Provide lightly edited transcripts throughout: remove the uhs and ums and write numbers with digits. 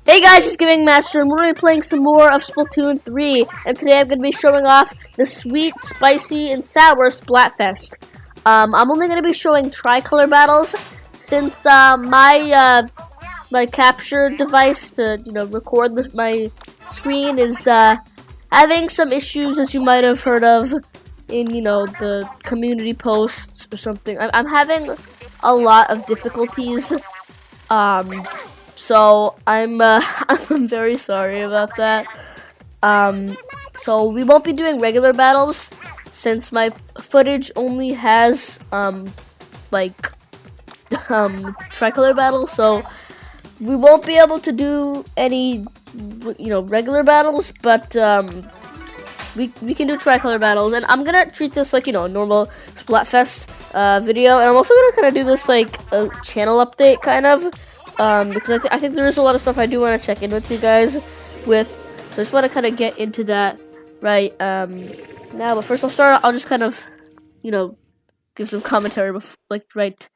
Hey guys, it's Gaming Master, and we're going to be playing some more of Splatoon 3, and today I'm going to be showing off the sweet, spicy, and sour Splatfest. I'm only going to be showing Tricolor battles, since my capture device to record my screen is having some issues, as you might have heard of in the community posts or something. I'm having a lot of difficulties. So I'm very sorry about that. So we won't be doing regular battles since my footage only has Tricolor battles. So we won't be able to do any regular battles, but we can do Tricolor battles, and I'm gonna treat this like a normal Splatfest video, and I'm also gonna kind of do this like a channel update kind of. Because I think there is a lot of stuff I do want to check in with you guys with, so I just want to kind of get into that right now. But first I'll just kind of give some commentary right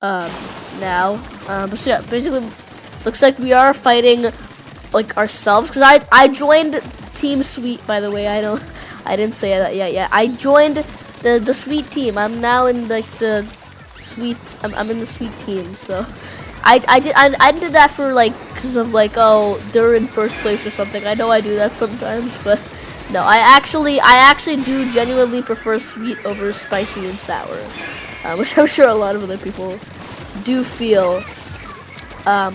now. But so yeah, basically looks like we are fighting like ourselves, because I joined Team Sweet, by the way. I didn't say that yet. Yeah, I joined the Sweet team. I'm now in like the Sweet. I'm in the Sweet team, so. I did that for because of oh, they're in first place or something. I know I do that sometimes, but no, I actually do genuinely prefer sweet over spicy and sour, which I'm sure a lot of other people do feel. Yeah,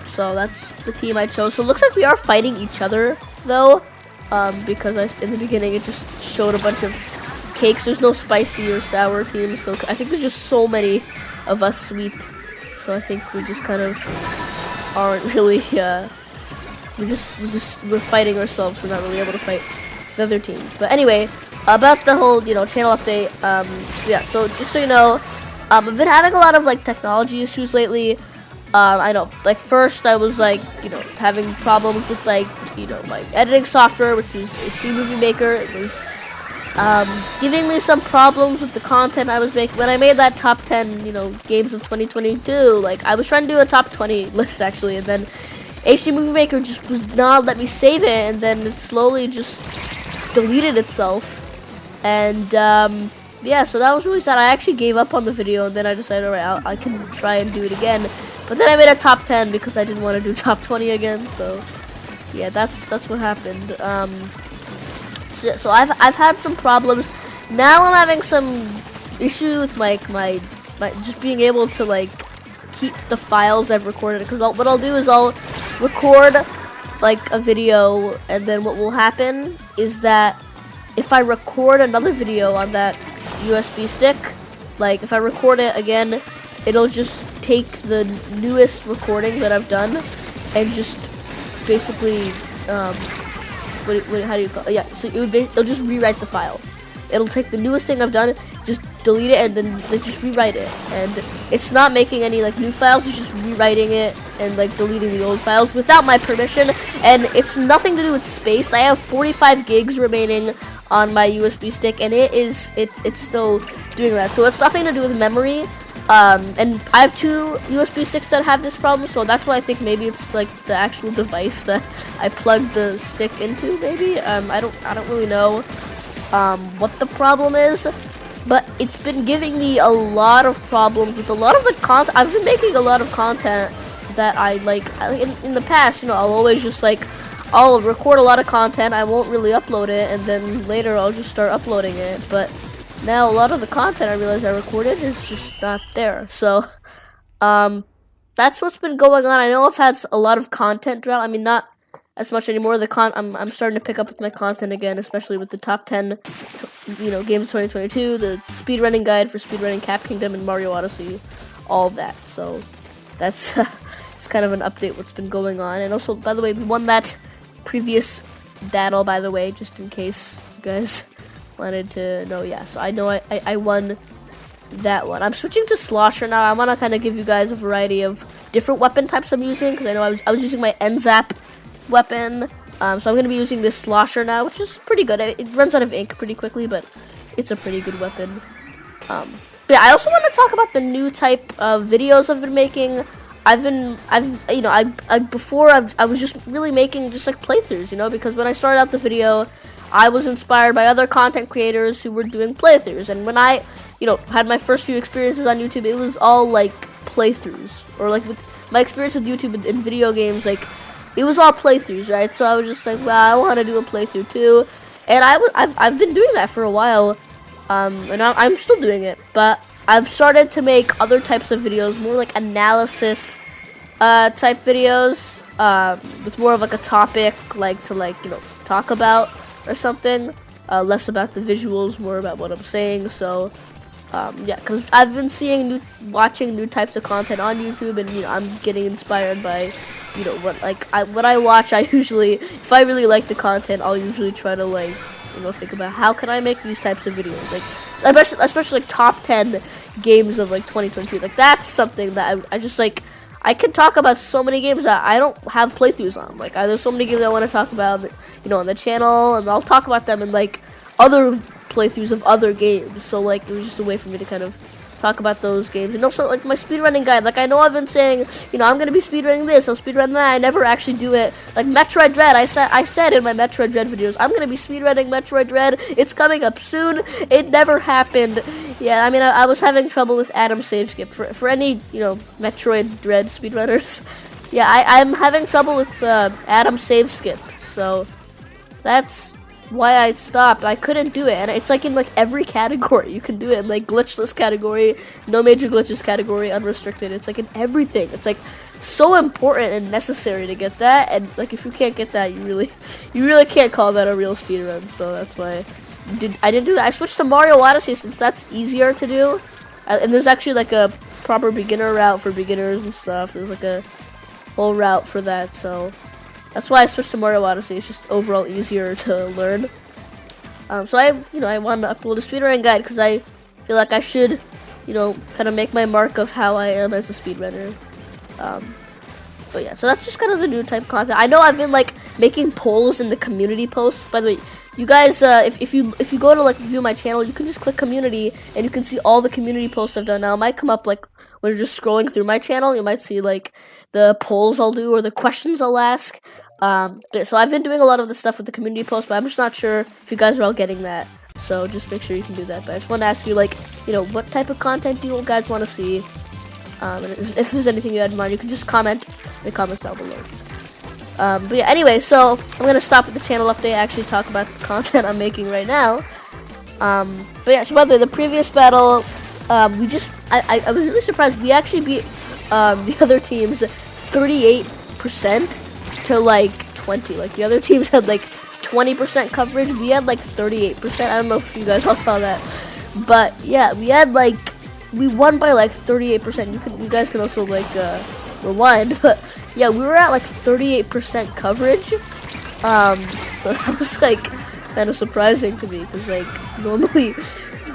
so that's the team I chose. So it looks like we are fighting each other though, because in the beginning it just showed a bunch of cakes. There's no spicy or sour teams, so I think there's just so many of us sweet, so I think we just kind of aren't really we're fighting ourselves. We're not really able to fight the other teams. But anyway, about the whole channel update, so yeah, so just so you know, I've been having a lot of technology issues lately. I know, first I was having problems with my editing software, which was HD Movie Maker. It was giving me some problems with the content I was making. When I made that top 10, games of 2022, I was trying to do a top 20 list actually, and then HD Movie Maker just was not let me save it, and then it slowly just deleted itself. And yeah, so that was really sad. I actually gave up on the video, and then I decided, alright, I can try and do it again. But then I made a top 10 because I didn't want to do top 20 again. So yeah, that's what happened. So I've had some problems. Now I'm having some issue with my just being able to keep the files I've recorded. Because what I'll do is I'll record a video, and then what will happen is that if I record another video on that USB stick, if I record it again, it'll just take the newest recording that I've done and just basically how do you call it? Yeah, so it'll just rewrite the file. It'll take the newest thing I've done, just delete it, and then just rewrite it. And it's not making any new files, it's just rewriting it and deleting the old files without my permission. And it's nothing to do with space. I have 45 gigs remaining on my USB stick, and it's still doing that. So it's nothing to do with memory. And I have two USB sticks that have this problem, so that's why I think maybe it's the actual device that I plugged the stick into. Maybe I don't really know what the problem is, but it's been giving me a lot of problems with a lot of the content. I've been making a lot of content that I in the past. I'll always just I'll record a lot of content. I won't really upload it, and then later I'll just start uploading it. But now a lot of the content I realized I recorded is just not there. So that's what's been going on. I know I've had a lot of content drought. I mean, not as much anymore. I'm starting to pick up with my content again, especially with the top 10 games of 2022, the speedrunning guide for speedrunning Cap Kingdom and Mario Odyssey, all of that. So that's it's kind of an update what's been going on. And also, by the way, we won that previous battle, by the way, just in case you guys wanted to know. Yeah, so I know I won that one. I'm switching to Slosher now. I want to kind of give you guys a variety of different weapon types I'm using, because I know I was using my NZAP weapon, so I'm going to be using this Slosher now, which is pretty good. It runs out of ink pretty quickly, but it's a pretty good weapon. Yeah, I also want to talk about the new type of videos I've been making. before I was just really making just like playthroughs, you know, because when I started out the video, I was inspired by other content creators who were doing playthroughs, and when I, had my first few experiences on YouTube, it was all like playthroughs, or like with my experience with YouTube and video games, like it was all playthroughs, right? So I was just like, well, I want to do a playthrough too, and I've been doing that for a while, and I'm still doing it, but I've started to make other types of videos, more like analysis type videos, with more of like a topic, like to talk about or something, less about the visuals, more about what I'm saying. So yeah, because I've been watching new types of content on YouTube, and I'm getting inspired by what I watch. I usually, if I really like the content, I'll usually try to think about how can I make these types of videos, like especially like top 10 games of like 2023. Like that's something that I just like. I can talk about so many games that I don't have playthroughs on. Like there's so many games I want to talk about, on the channel, and I'll talk about them in like other playthroughs of other games. So like it was just a way for me to kind of talk about those games, and also like my speedrunning guide. Like I know I've been saying, I'm gonna be speedrunning this, I'll speedrun that. I never actually do it. Like Metroid Dread, I said in my Metroid Dread videos, I'm gonna be speedrunning Metroid Dread. It's coming up soon. It never happened. Yeah, I mean I was having trouble with Adam save skip for any Metroid Dread speedrunners. Yeah, I'm having trouble with Adam save skip. So that's why I stopped. I couldn't do it, and it's like in like every category you can do it, in like glitchless category, no major glitches category, unrestricted. It's like in everything. It's like so important and necessary to get that, and like if you can't get that, you really can't call that a real speedrun. So that's why I didn't do that. I switched to Mario Odyssey since that's easier to do, and there's actually like a proper beginner route for beginners and stuff. There's like a whole route for that, so that's why I switched to Mario Odyssey. It's just overall easier to learn. So I wanted to upload a speedrunning guide because I feel like I should, kind of make my mark of how I am as a speedrunner. But yeah, so that's just kind of the new type of content. I know I've been like making polls in the community posts. By the way, you guys, if you go to like view my channel, you can just click community, and you can see all the community posts I've done. Now it might come up like when you're just scrolling through my channel, you might see like the polls I'll do or the questions I'll ask. So I've been doing a lot of the stuff with the community post, but I'm just not sure if you guys are all getting that. So just make sure you can do that. But I just want to ask you, like, what type of content do you guys want to see? And if there's anything you had in mind, you can just comment in the comments down below. But yeah, anyway, so I'm gonna stop with the channel update. Actually, talk about the content I'm making right now. But yeah, so by the way, the previous battle, I was really surprised. We actually beat the other team's 38% to like 20. Like the other teams had like 20% coverage. We had like 38%. I don't know if you guys all saw that, but yeah, we won by like 38%. You guys can also like rewind, but yeah, we were at like 38% coverage. So that was like kind of surprising to me, because like normally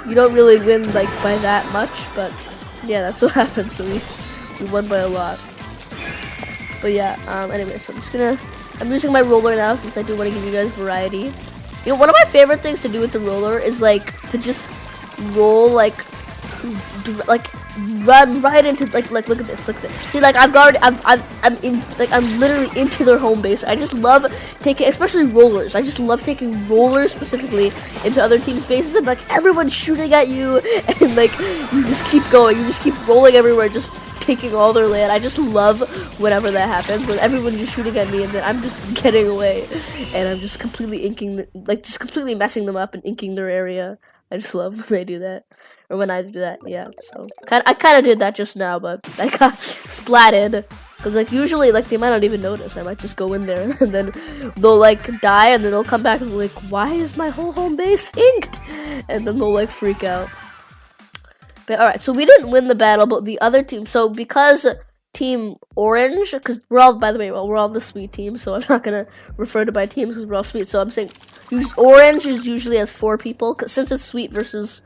you don't really win like by that much, but yeah, that's what happened. So we won by a lot. But yeah, anyway, so I'm using my roller now since I do want to give you guys variety. One of my favorite things to do with the roller is like to just roll run right into like look at this. See, like I'm literally into their home base. I just love taking, especially rollers. I just love taking rollers specifically into other teams' bases, and like everyone's shooting at you, and like you just keep going. You just keep rolling everywhere, just taking all their land. I just love whenever that happens, when everyone's just shooting at me and then I'm just getting away, and I'm just completely completely messing them up and inking their area. I just love when they do that, or when I do that. Yeah, so I kind of did that just now, but I got splatted, because like usually like they might not even notice. I might just go in there and then they'll like die, and then they'll come back and be like, why is my whole home base inked? And then they'll like freak out. But alright, so we didn't win the battle, but the other team, so because Team Orange, because we're all, by the way, we're all the sweet team, so I'm not gonna refer to by teams because we're all sweet. So I'm saying Orange is usually has 4 people, since it's sweet versus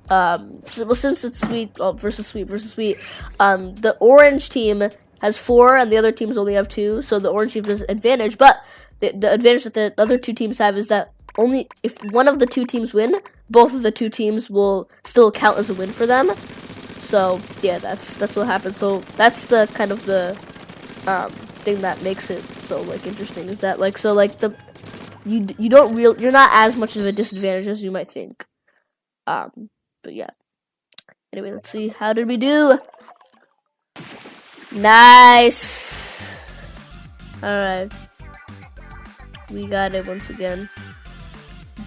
since it's sweet versus sweet, the Orange team has 4 and the other teams only have 2, so the Orange team has an advantage. But the advantage that the other 2 teams have is that only if one of the 2 teams win, both of the 2 teams will still count as a win for them. So yeah, that's what happens. So that's the kind of the thing that makes it so like interesting, is that like, so like you're not as much of a disadvantage as you might think. But yeah. Anyway, let's see, how did we do? Nice. Alright. We got it once again.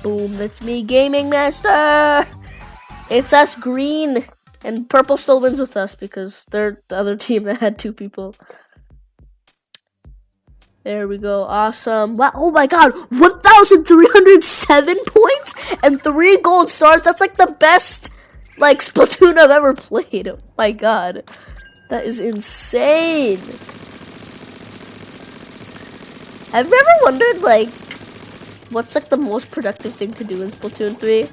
Boom, that's me, Gaming Master! It's us, green! And purple still wins with us because they're the other team that had 2 people. There we go, awesome. Wow, oh my god, 1,307 points and 3 gold stars. That's like the best, like, Splatoon I've ever played. Oh my god. That is insane. Have you ever wondered, like, what's like the most productive thing to do in Splatoon 3?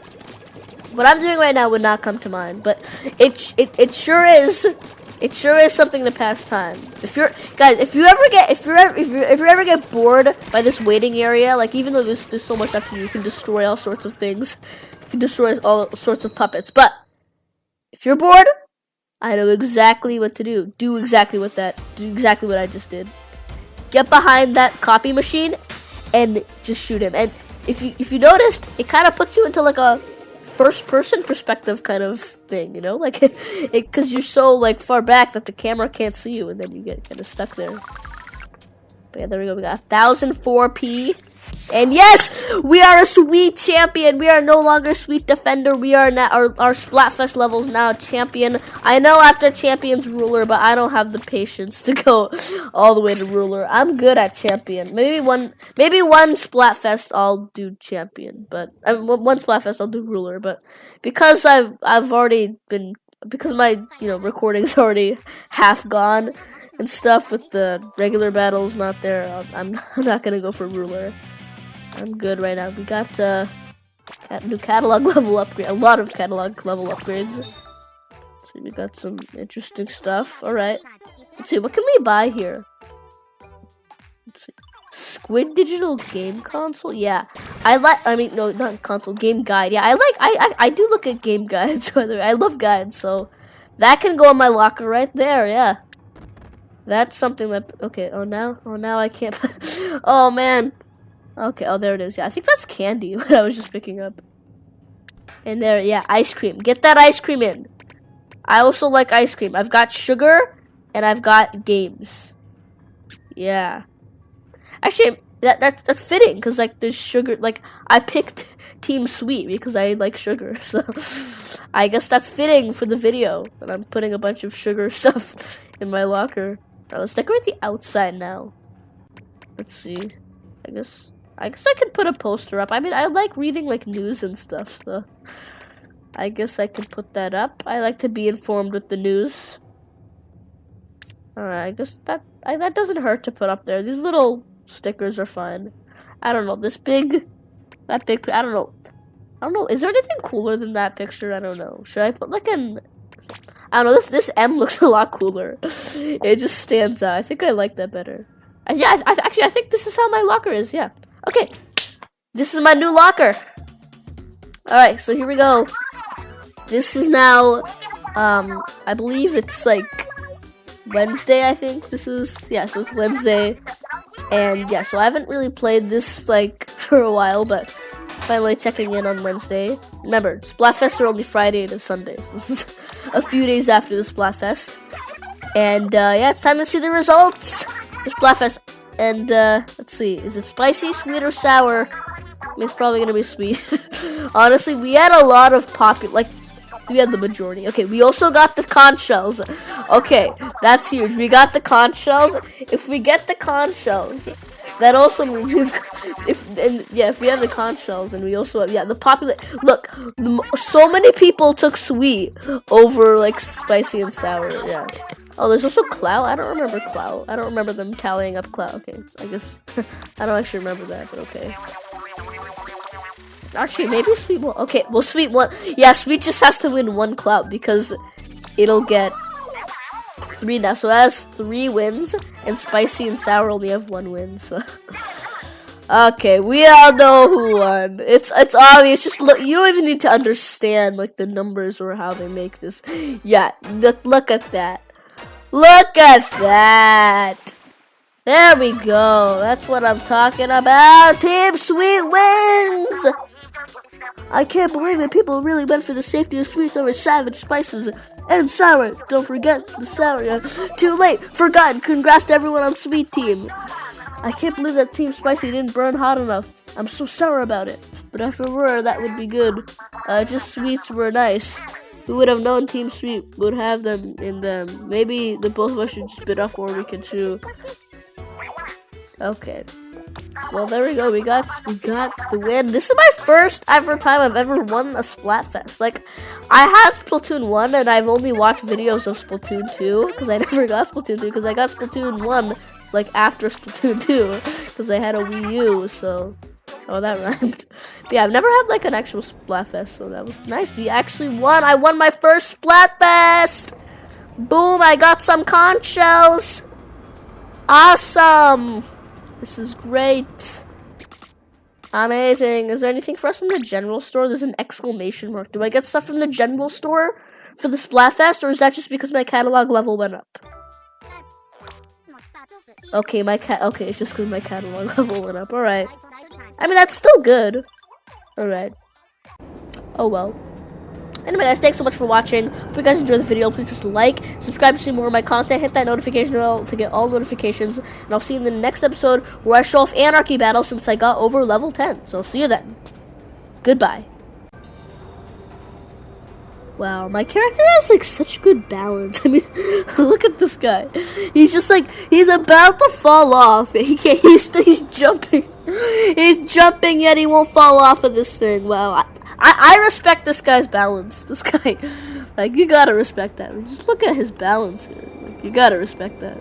What I'm doing right now would not come to mind, but it sure is. It sure is something to pass time. If you ever get bored by this waiting area, like, even though there's so much after you can destroy all sorts of things, you can destroy all sorts of puppets. But if you're bored, I know exactly what to do. Do exactly what I just did. Get behind that copy machine and just shoot him. And if you noticed, it kind of puts you into like a first-person perspective kind of thing, you know, like because you're so like far back that the camera can't see you, and then you get kind of stuck there. But yeah, there we go. We got 1,004p, and yes, we are a sweet champion. We are no longer sweet defender. We are now our Splatfest levels now champion. I know after champion's ruler, but I don't have the patience to go all the way to ruler. I'm good at champion. Maybe one Splatfest I'll do champion, but one Splatfest I'll do ruler. But because I've already been, because my recording's already half gone and stuff with the regular battles not there, I'm not gonna go for ruler. I'm good right now. We got new catalog level upgrade. A lot of catalog level upgrades. So we got some interesting stuff. All right. Let's see. What can we buy here? Let's see. Squid Digital Game Console. Yeah, no, not console. Game guide. Yeah, I do look at game guides. By the way, I love guides. So that can go in my locker right there. Yeah. That's something that. Okay. Oh now I can't. Oh man. Okay, oh, there it is. Yeah, I think that's candy, what I was just picking up. And there, yeah, ice cream. Get that ice cream in. I also like ice cream. I've got sugar, and I've got games. Yeah. Actually, that's fitting, because, like, there's sugar. Like, I picked Team Sweet because I like sugar. So, I guess that's fitting for the video. And I'm putting a bunch of sugar stuff in my locker. Right, let's decorate the outside now. Let's see. I guess I could put a poster up. I mean, I like reading like news and stuff, so I guess I could put that up. I like to be informed with the news. Alright, I guess that doesn't hurt to put up there. These little stickers are fine. I don't know, that big, I don't know, is there anything cooler than that picture? I don't know. Should I put like I don't know, this M looks a lot cooler. It just stands out. I think I like that better. Yeah, I think this is how my locker is, yeah. Okay, this is my new locker. Alright, so here we go. This is now, I believe it's like Wednesday, I think. So it's Wednesday. And yeah, so I haven't really played this like for a while, but finally checking in on Wednesday. Remember, Splatfests are only Friday to Sundays. This is a few days after the Splatfest. And yeah, it's time to see the results. The Splatfest. And let's see, is it spicy, sweet, or sour? It's probably gonna be sweet. Honestly, we had a lot of we had the majority. Okay, we also got the conch shells. Okay, that's huge. We got the conch shells. If we get the conch shells, that also means if we have the conch shells, and we also have, the popular. Look, so many people took sweet over like spicy and sour. Yeah. Oh, there's also Clout. I don't remember Clout. I don't remember them tallying up Clout. Okay, I guess I don't actually remember that, but okay. Actually, maybe Sweet will. Okay, well, Sweet one. Yeah, Sweet just has to win 1 Clout because it'll get 3 now. So it has 3 wins, and Spicy and Sour only have 1 win. So Okay, we all know who won. It's obvious. Just look. You don't even need to understand like the numbers or how they make this. Yeah, look at that. Look at that. There we go. That's what I'm talking about. Team Sweet wins. I can't believe it. People really went for the safety of sweets over savage spices and sour. Don't forget the sour. Too late. Forgotten. Congrats to everyone on Sweet Team. I can't believe that Team Spicy didn't burn hot enough. I'm so sour about it. But if it were, that would be good. Just sweets were nice. Who would have known Team Sweet would have them in them? Maybe the both of us should spit off or we can chew. Okay. Well, there we go. We got the win. This is my first ever time I've ever won a Splatfest. Like, I had Splatoon 1 and I've only watched videos of Splatoon 2 because I never got Splatoon 2 because I got Splatoon 1 like after Splatoon 2 because I had a Wii U, so that rhymed. But yeah, I've never had like an actual Splatfest, so that was nice. We actually won. I won my first Splatfest. Boom, I got some conch shells. Awesome. This is great. Amazing. Is there anything for us in the general store? There's an exclamation mark. Do I get stuff from the general store for the Splatfest, or is that just because my catalog level went up? Okay, okay, it's just because my catalog level went up. Alright. I mean, that's still good. Alright. Oh well. Anyway, guys, thanks so much for watching. If you guys enjoyed the video, please just like, subscribe to see more of my content, hit that notification bell to get all notifications, and I'll see you in the next episode where I show off Anarchy Battle since I got over level 10. So, see you then. Goodbye. Wow, my character has like such good balance. I mean, look at this guy. He's just like, he's about to fall off. He's jumping. He's jumping, yet he won't fall off of this thing. Wow, I respect this guy's balance. This guy, like, you gotta respect that. Just look at his balance here. Like, you gotta respect that.